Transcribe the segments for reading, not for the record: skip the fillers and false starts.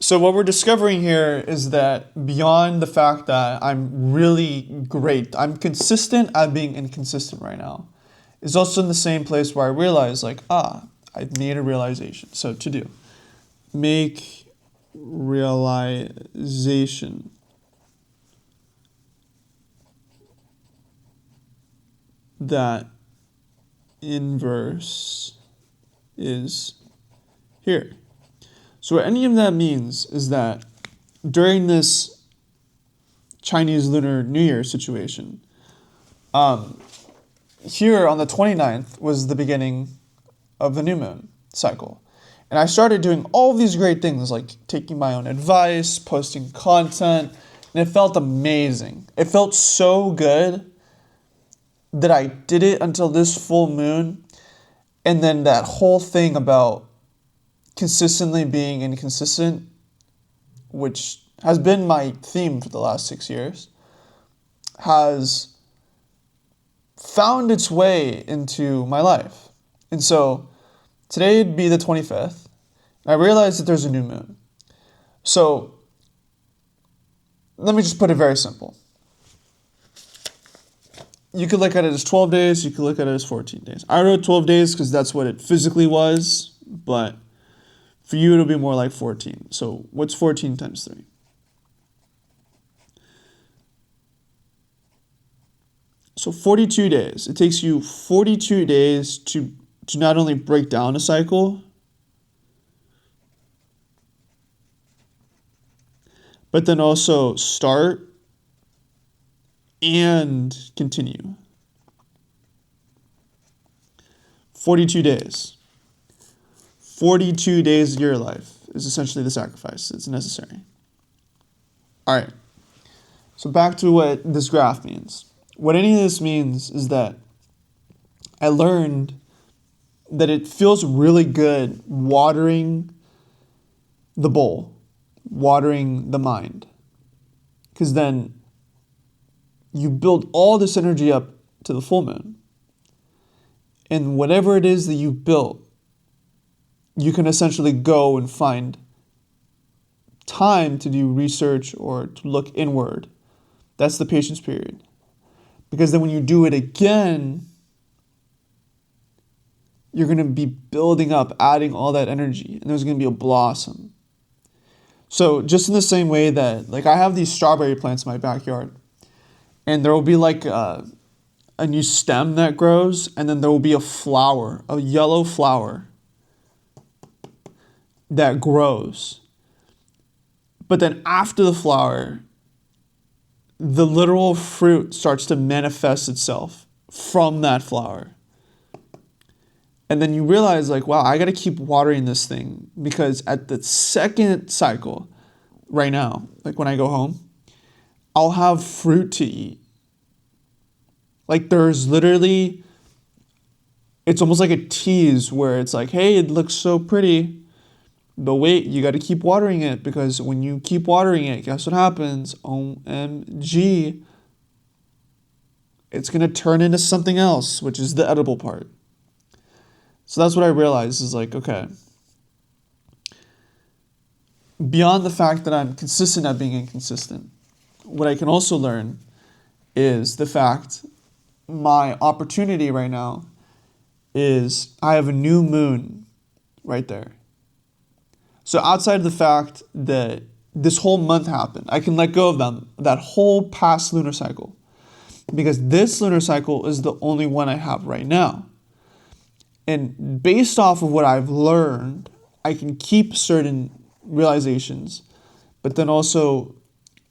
So what we're discovering here is that beyond the fact that I'm really great, I'm consistent at being inconsistent right now, is also in the same place where I realize like, I've made a realization. So to do, make realization that inverse is here. So what any of that means is that during this Chinese Lunar New Year situation, here on the 29th was the beginning of the new moon cycle. And I started doing all these great things like taking my own advice, posting content, and it felt amazing. It felt so good that I did it until this full moon. And then that whole thing about consistently being inconsistent, which has been my theme for the last 6 years, has found its way into my life. And so today would be the 25th, and I realized that there's a new moon. So let me just put it very simple. You could look at it as 12 days, you could look at it as 14 days. I wrote 12 days because that's what it physically was, but for you it'll be more like 14. So what's 14 times 3? So 42 days. It takes you 42 days to not only break down a cycle, but then also start and continue. 42 days. 42 days of your life is essentially the sacrifice that's necessary. All right. So back to what this graph means. What any of this means is that I learned that it feels really good watering the bowl, watering the mind. Because then you build all this energy up to the full moon. And whatever it is that you built, you can essentially go and find time to do research or to look inward. That's the patience period. Because then when you do it again, you're going to be building up, adding all that energy, and there's going to be a blossom. So just in the same way that, like, I have these strawberry plants in my backyard, and there will be like a new stem that grows, and then there will be a flower, a yellow flower that grows. But then after the flower, the literal fruit starts to manifest itself from that flower. And then you realize, like, wow, I got to keep watering this thing, because at the second cycle, right now, like when I go home, I'll have fruit to eat. Like, there's literally, it's almost like a tease where it's like, hey, it looks so pretty, but wait, you got to keep watering it, because when you keep watering it, guess what happens? OMG. It's going to turn into something else, which is the edible part. So that's what I realized is like, okay, beyond the fact that I'm consistent at being inconsistent, what I can also learn is the fact my opportunity right now is I have a new moon right there. So outside of the fact that this whole month happened, I can let go of that whole past lunar cycle, because this lunar cycle is the only one I have right now. And based off of what I've learned, I can keep certain realizations, but then also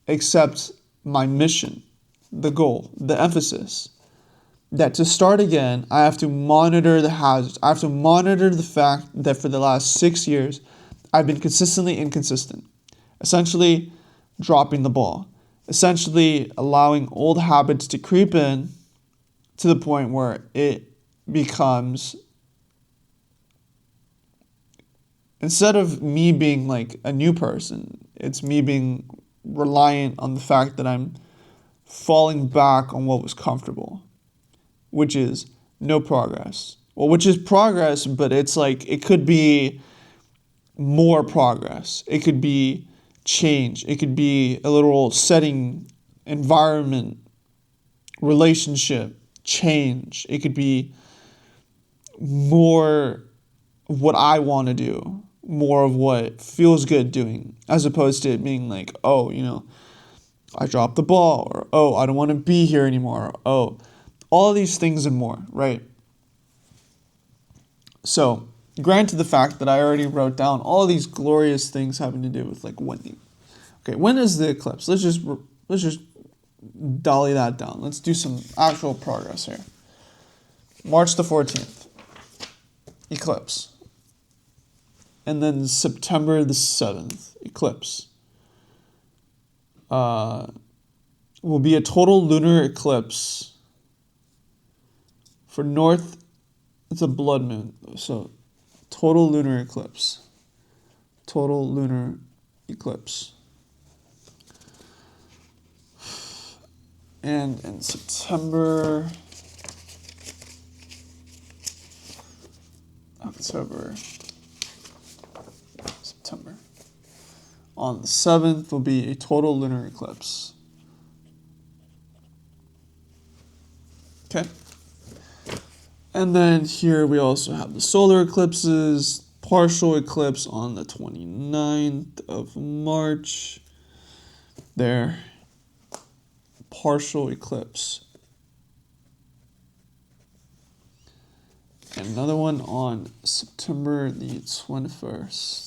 accept my mission, the goal, the emphasis. That to start again, I have to monitor the hazards. I have to monitor the fact that for the last 6 years, I've been consistently inconsistent. Essentially, dropping the ball. Essentially, allowing old habits to creep in to the point where it becomes, instead of me being like a new person, it's me being reliant on the fact that I'm falling back on what was comfortable, which is no progress. Well, which is progress, but it's like, it could be more progress. It could be change. It could be a literal setting, environment, relationship, change. It could be more what I want to do, more of what feels good doing, as opposed to it being like, oh, I dropped the ball, or oh, I don't want to be here anymore, or oh, all of these things and more, right? So, granted the fact that I already wrote down all these glorious things having to do with like when is the eclipse? Let's just dolly that down. Let's do some actual progress here. March the 14th, eclipse. And then September the 7th, eclipse. Will be a total lunar eclipse for north. It's a blood moon, so total lunar eclipse. Total lunar eclipse. And in September, October, September. On the 7th will be a total lunar eclipse. Okay. And then here we also have the solar eclipses, partial eclipse on the 29th of March. There. Partial eclipse. And another one on September the 21st.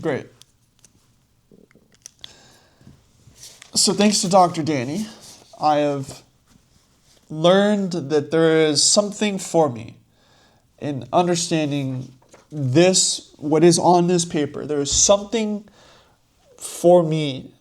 Great. So thanks to Dr. Danny, I have learned that there is something for me in understanding this, what is on this paper. There is something for me